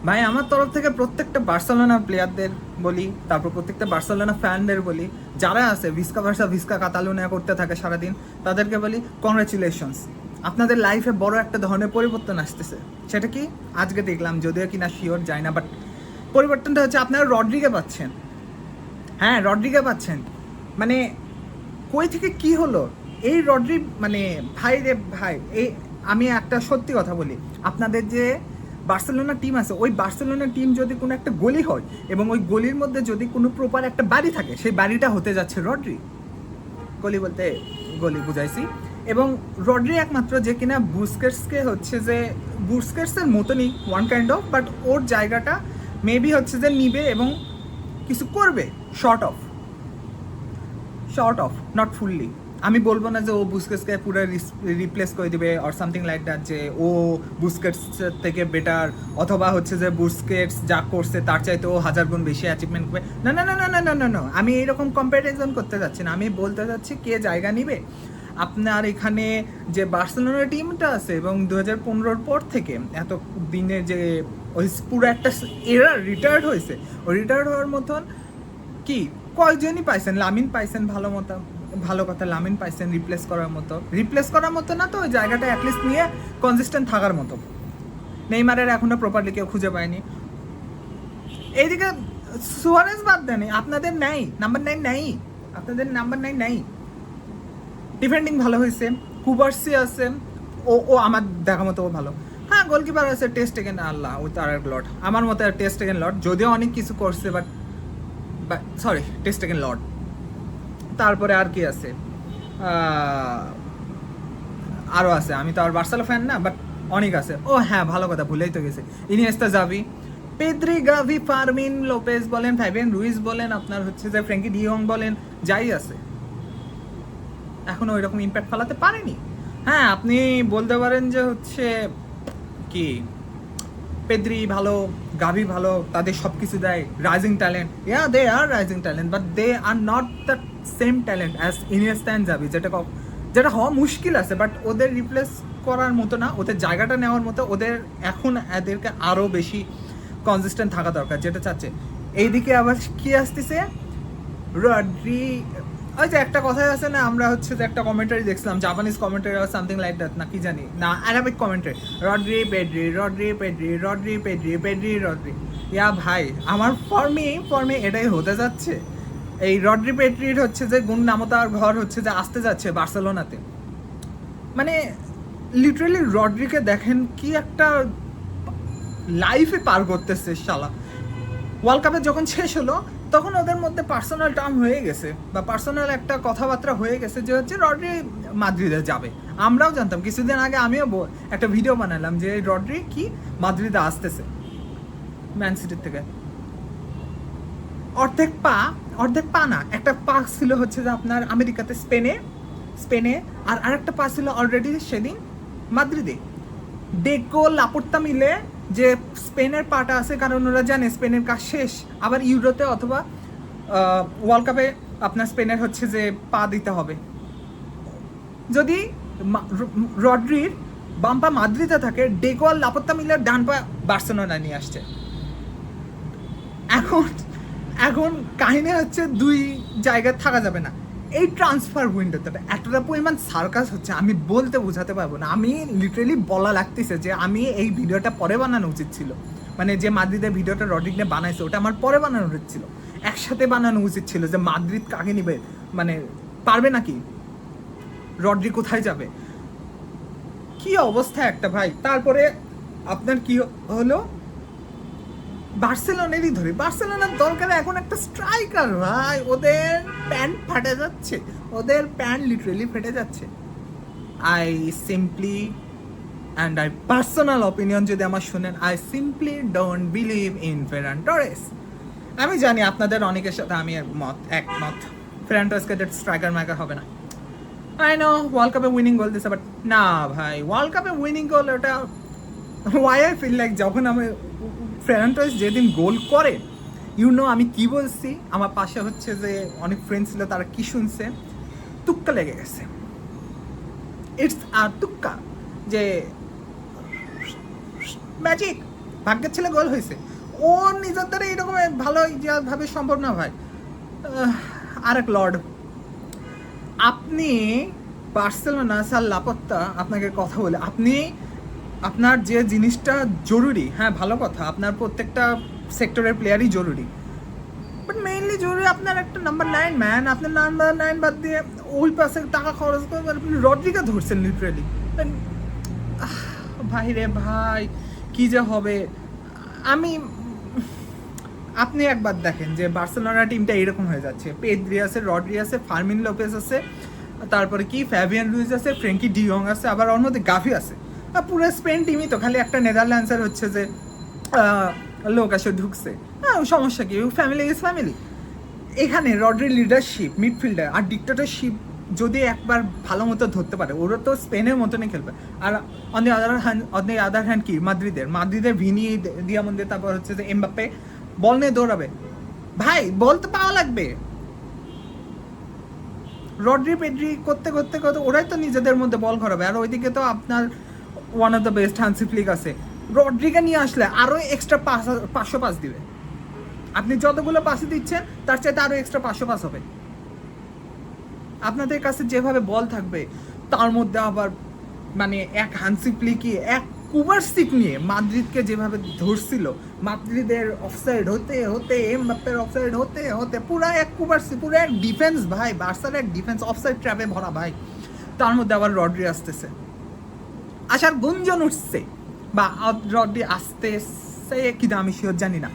ভাই আমার তরফ থেকে প্রত্যেকটা বার্সেলোনা প্লেয়ারদের বলি, তারপর প্রত্যেকটা বার্সেলোনা ফ্যানদের বলি, যারা আছে ভিস্কা ভার্সা ভিস্কা কাতালুনিয়া করতে থাকে সারাদিন, তাদেরকে বলি কংগ্রেচুলেশনস, আপনাদের লাইফে বড় একটা ধরনের পরিবর্তন আসতেছে। সেটা কি আজকে দেখলাম, যদিও কিনা শিওর যায় না, বাট পরিবর্তনটা হচ্ছে আপনারা রড্রিগে পাচ্ছেন। হ্যাঁ, রড্রিগে পাচ্ছেন। মানে কই থেকে কি হলো এই রড্রি, মানে ভাই রে ভাই, এই আমি একটা সত্যি কথা বলি, আপনাদের যে বার্সেলোনা টিম আছে, ওই বার্সেলোনা টিম যদি কোনো একটা গলি হয় এবং ওই গলির মধ্যে যদি কোনো প্রপার একটা বাড়ি থাকে, সেই বাড়িটা হতে যাচ্ছে রড্রি। গলি বলতে গলি বুঝাইছি। এবং রড্রি একমাত্র যে কিনা বুস্কেটসকে হচ্ছে যে বুস্কেটসের মতনই ওয়ান কাইন্ড অফ, বাট ওর জায়গাটা মেবি হচ্ছে যে নিবে এবং কিছু করবে, শর্ট অফ, নট ফুললি। আমি বলবো না যে ও বুস্কেটসকে পুরো রিপ্লেস করে দিবে অর সামথিং লাইক দ্যাট, যে ও বুস্কেটস থেকে বেটার, অথবা হচ্ছে যে বুস্কেটস যা করছে তার চাইতে ও 1000 গুণ বেশি অ্যাচিভমেন্ট করবে। না না না না না না না না, আমি এইরকম কম্প্যারিজন করতে যাচ্ছি না। আমি বলতে চাচ্ছি কে জায়গা নিবে আপনার এখানে। যে বার্সেলোনা টিমটা আছে এবং 2015 পর থেকে এত দিনে যে ওই পুরো একটা এরা রিটায়ার্ড হয়েছে, ওই রিটায়ার্ড হওয়ার মতন কি কয়জনই পাইছেন? লামিন পাইছেন, ভালো কথা, লামিন পাইছেন রিপ্লেস করার মতো না তো ওই জায়গাটা অ্যাটলিস্ট নিয়ে কনসিস্টেন্ট থাকার মতো। নেইমারের এখনো প্রপারলি কেউ খুঁজে পায়নি। এইদিকে সুয়ারেজ বাদ দেন, আপনাদের নাই নাম্বার 9 নাই, আপনাদের নাম্বার 9 নাই। ডিফেন্ডিং ভালো হয়েছে, কুবার্সি আছে, ও আমার দেখা মতো ও ভালো। হ্যাঁ, গোলকিপার আছে টেস্ট টেকেন, আল্লাহ ওই তার লট, আমার মতো টেস্ট টেকেন লট, যদিও অনেক কিছু করছে বাট সরি টেস্ট টেকেন লট। তারপরে আর কি আছে, আরও আছে, আমি তো আর বার্সেলো ফ্যান না, বাট অনেক আছে। ও হ্যাঁ, ভালো কথা ভুলেই তো গেছে, ইনিয়েস্তা, জাভি, পেদ্রি, গাভি, ফার্মিন, লোপেজ বলেন, ফাইবেন রুইজ বলেন, আপনার হচ্ছে যে ফ্র্যাঙ্কি ডিয়ং বলেন, যাই আছে, এখনো ওই রকম ইম্প্যাক্ট ফেলাতে পারেনি। হ্যাঁ, আপনি বলতে পারেন যে হচ্ছে কি পেদ্রি ভালো, গাভি ভালো, তাদের সব কিছু দেয়, rising talent, yeah they are rising talent, but they are not the same talent as Iniesta and Xavi, যেটা হওয়া মুশকিল আছে, বাট ওদের রিপ্লেস করার মতো না, ওদের জায়গাটা নেওয়ার মতো, ওদের এখন এদেরকে আরও বেশি কনসিস্টেন্ট থাকা দরকার, যেটা চাচ্ছে। এইদিকে আবার কি আসতেছে, রড্রি, ওই যে একটা কথাই আছে না, আমরা হচ্ছে যে একটা কমেন্টারি দেখছিলাম, জাপানিজ কমেন্টারি আর সামথিং লাইক দ্যাট, না কি জানি না, Arabic commentary, Rodri Pedri Rodri Pedri Rodri Pedri Pedri Rodri. ইয়া ভাই, আমার ফর্মে এটাই হতে যাচ্ছে। এই রড্রি পেড্রির হচ্ছে যে গুণ নামতার ঘর হচ্ছে যে আসতে যাচ্ছে বার্সেলোনাতে। মানে লিটারালি রড্রিকে দেখেন কি একটা লাইফে পার করতেছে শালা। ওয়ার্ল্ড কাপে যখন শেষ হলো তখন ওদের মধ্যে পার্সোনাল টার্ম হয়ে গেছে, বা পার্সোনাল একটা কথাবার্তা হয়ে গেছে যে হচ্ছে রড্রি মাদ্রিদে যাবে। আমরাও জানতাম, কিছুদিন আগে আমিও একটা ভিডিও বানালাম যে রড্রি কি মাদ্রিদে আসতেছে ম্যান সিটির থেকে। অর্ধেক পা না, একটা পা ছিল হচ্ছে যে আপনার আমেরিকাতে, স্পেনে, আর আরেকটা পা ছিল অলরেডি সেদিন মাদ্রিদে। ডেকো লাপোর্তা মিলে যে স্পেনের পাটা আছে, কারণ ওরা জানে স্পেনের কাজ শেষ, আবার ইউরোতে অথবা ওয়ার্ল্ড কাপে আপনার স্পেনের হচ্ছে যে পা দিতে হবে। যদি রড্রির বাম পা মাদ্রিদে থাকে, ডেকো আর লাপোর্তা মিলের ডান পা বার্সেলোনা নিয়ে আসছে। এখন কাহিনী হচ্ছে দুই জায়গায় থাকা যাবে না। এই ট্রান্সফার উইন্ডোতে এতটা পরিমাণ সার্কাস হচ্ছে, আমি বলতে বোঝাতে পারবো না। আমি লিটারেলি বলা লাগতেছে যে আমি এই ভিডিওটা পরে বানানো উচিত ছিল, মানে যে মাদ্রিদের ভিডিওটা রড্রিগনে বানাইছে ওটা আমার পরে বানানো উচিত ছিল, একসাথে বানানো উচিত ছিল, যে মাদ্রিদ কাকে নিবে, মানে পারবে নাকি, রড্রি কোথায় যাবে, কি অবস্থা একটা ভাই। তারপরে আপনার কি হলো, বার্সেলোনারই ধরে, বার্সেলোনার দরকার এখন একটা স্ট্রাইকার ভাই। ওদের প্যান্ট ফাটে যাচ্ছে, ওদের প্যান্ট লিটারেলি ফেটে যাচ্ছে। I simply, and I personal opinion যদি আমার শুনেন, I simply don't believe in Ferran Torres. আমি জানি আপনাদের অনেকের সাথে আমি একমত, ফেরান টরেসকে স্ট্রাইকার ম্যাকার হবে না। আই নো ওয়ার্ল্ড কাপে উইনিং গোল দিচ্ছে, বাট না ভাই, ওয়ার্ল্ড কাপে উইনিং গোল ওটা, ওয়াই আই ফিল লাইক যখন আমি ফেরান টরেস যেদিন গোল করে, আমি কি বলছি, আমার পাশে হচ্ছে যে অনেক ফ্রেন্ড ছিল, তারা কি শুনছে, তুক্কা লেগে গেছে। ইটস আর তুক্কা, যে ম্যাজিক, ভাগ্যের ছেলে গোল হয়েছে, ও নিজের দ্বারা এরকম ভালো ভাবে সম্ভব না ভাই। আরেক লর্ড, আপনি বার্সেলোনা স্যার লাপত্তা, আপনাকে কথা বলে, আপনি আপনার যে জিনিসটা জরুরি, হ্যাঁ ভালো কথা, আপনার প্রত্যেকটা সেক্টরের প্লেয়ারই জরুরি, বাট মেইনলি জরুরি আপনার একটা নাম্বার 9 ম্যান। আপনার নাম্বার 9 বাদ দিয়ে ওই পাশে টাকা খরচ করে আপনি রড্রিগো ধরছেন লিটারেলি। ভাই রে ভাই, কি যে হবে। আমি আপনি একবার দেখেন যে বার্সেলোনা টিমটা এরকম হয়ে যাচ্ছে, পেদ্রি আছে, রড্রি আছে, ফার্মিন লোপেজ আছে, তারপরে কি ফ্যাবিয়ান রুইজ আছে, ফ্র্যাঙ্কি ডিয়ং আছে, আবার ওর মধ্যে গাভি আছে। পুরো স্পেন টিমই তো, খালি একটা নেদারল্যান্ডসের হচ্ছে যে লোক আসে ঢুকছে, হ্যাঁ সমস্যা কি, ফ্যামিলি ইজ ফ্যামিলি। এখানে রড্রি লিডারশিপ, মিডফিল্ডার আর ডিক্টেটরশিপ যদি একবার ভালো মতো ধরতে পারে, ওরা তো স্পেনের মতনই খেলবে। আর অন দি আদার হ্যান্ড কি মাদ্রিদের ভিনি দিয়ামন্দির, তারপর হচ্ছে যে এমবাপ্পে বল নিয়ে দৌড়াবে, ভাই বল তো পাওয়া লাগবে। রড্রি পেড্রি করতে করতে করতে ওরাই তো নিজেদের মধ্যে বল ঘরাবে। আর ওইদিকে তো আপনার one of the best Hansi Flick আছে, রড্রিকে নিয়ে আসলে আরও এক্সট্রা 500 পাস দিবে। আপনি যতগুলো পাসে দিচ্ছেন তার চাইতে আরও এক্সট্রা 500 পাস হবে। আপনাদের কাছে যেভাবে বল থাকবে, তার মধ্যে আবার মানে এক হান্সি ফ্লিকি, এক কুবারসিক নিয়ে মাদ্রিদকে যেভাবে ধরছিল, মাদ্রিদের অফসাইড হতে হতে এমবাপ্পের অফসাইড হতে হতে পুরো এক কুবারসি, পুরো এক ডিফেন্স ভাই, বার্সার এক ডিফেন্স অফসাইড ট্র্যাপে ভরা ভাই। তার মধ্যে আবার রড্রি আসতেছে, আসার গুঞ্জন উঠছে, বা রড্রি আসতেছে কি না আমি শিওর জানি না।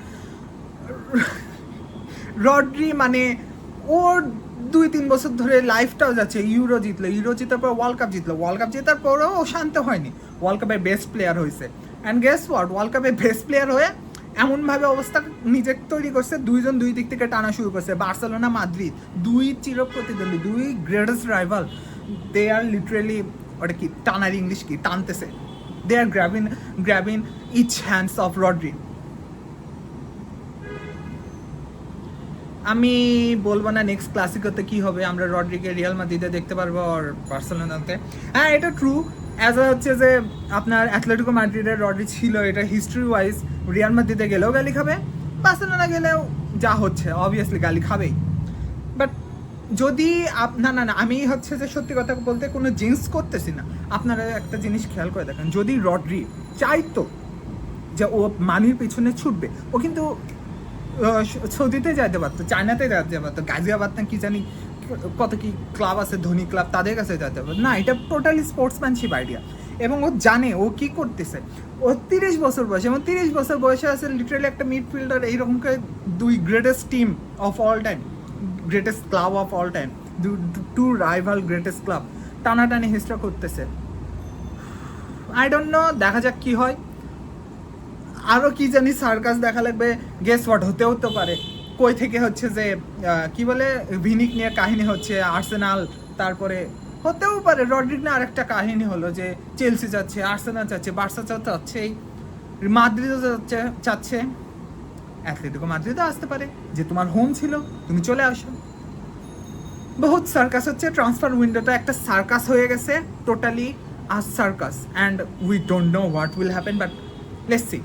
রড্রি মানে ওর 2-3 বছর ধরে লাইফটাও যাচ্ছে, ইউরো জেতার পর ওয়ার্ল্ড কাপ জিতলো, ওয়ার্ল্ড কাপ জেতার পরেও ও শান্ত হয়নি, ওয়ার্ল্ড কাপের বেস্ট প্লেয়ার হয়েছে। অ্যান্ড গেস হোয়াট, ওয়ার্ল্ড কাপের বেস্ট প্লেয়ার হয়ে এমনভাবে অবস্থা নিজের তৈরি করছে, দুইজন দুই দিক থেকে টানা শুরু করছে। বার্সেলোনা মাদ্রিদ দুই চির প্রতিদ্বন্দ্বী, দুই greatest rival, they are literally, ওটা কি টানার ইংলিশ কি, টানতেছে, they are grabbing each hands of Rodri. আমি বলবো না নেক্সট ক্লাসিকোতে কি হবে, আমরা রড্রিকে রিয়াল মাদ্রিদে দেখতে পারবো আর বার্সেলোনাতে। হ্যাঁ এটা ট্রু, অ্যাজ হচ্ছে যে আপনার অ্যাথলেটিকো মাদ্রিদের রড্রি ছিল, এটা হিস্ট্রি ওয়াইজ রিয়াল মাদ্রিদে গেলেও গালি খাবে, বার্সেলোনা গেলেও যা হচ্ছে অবভিয়াসলি গালি খাবেই। বাট যদি না না না, আমি হচ্ছে যে সত্যি কথা বলতে কোনো জিন্স করতেছি না, আপনারা একটা জিনিস খেয়াল করে দেখেন, যদি রড্রি চাইতো যে ও মানির পিছনে ছুটবে, ও কিন্তু সৌদিতে যাইতে পারতো, চায়নাতে যাইতে পারতো, গাজিয়াবাদ না কি জানি কত কি ক্লাব আছে, ধনী ক্লাব, তাদের কাছে যেতে পারতো না। এটা টোটালি স্পোর্টসম্যানশিপ আইডিয়া, এবং ও জানে ও কি করতেছে। ও 30 বছর বয়সে, এবং 30 বছর বয়সে আছে লিটারালি একটা মিডফিল্ডার, এইরকম করে দুই greatest team of all time, greatest club of all time, two rival greatest club টানাটানি হিস্ট্রি করতেছে। আই ডোন্ট নো, দেখা যাক কি হয়। আরও কি জানি সার্কাস দেখা লাগবে, গেস হোয়াট, হতেও তো পারে কই থেকে হচ্ছে যে কি বলে ভিনিক নিয়ে কাহিনী হচ্ছে, আর্সেনাল, তারপরে হতেও পারে রড্রিগ না আরেকটা কাহিনী হলো যে চেলসি চাচ্ছে, আর্সেনাল চাচ্ছে, বার্সা চাচ্ছেই, মাদ্রিদও চাচ্ছে, অ্যাথলেটিকো মাদ্রিদও আসতে পারে, যে তোমার হোম ছিল তুমি চলে আসো। বহুত সার্কাস হচ্ছে, ট্রান্সফার উইন্ডোটা একটা সার্কাস হয়ে গেছে, totally a circus, and we don't know what will happen, but let's see.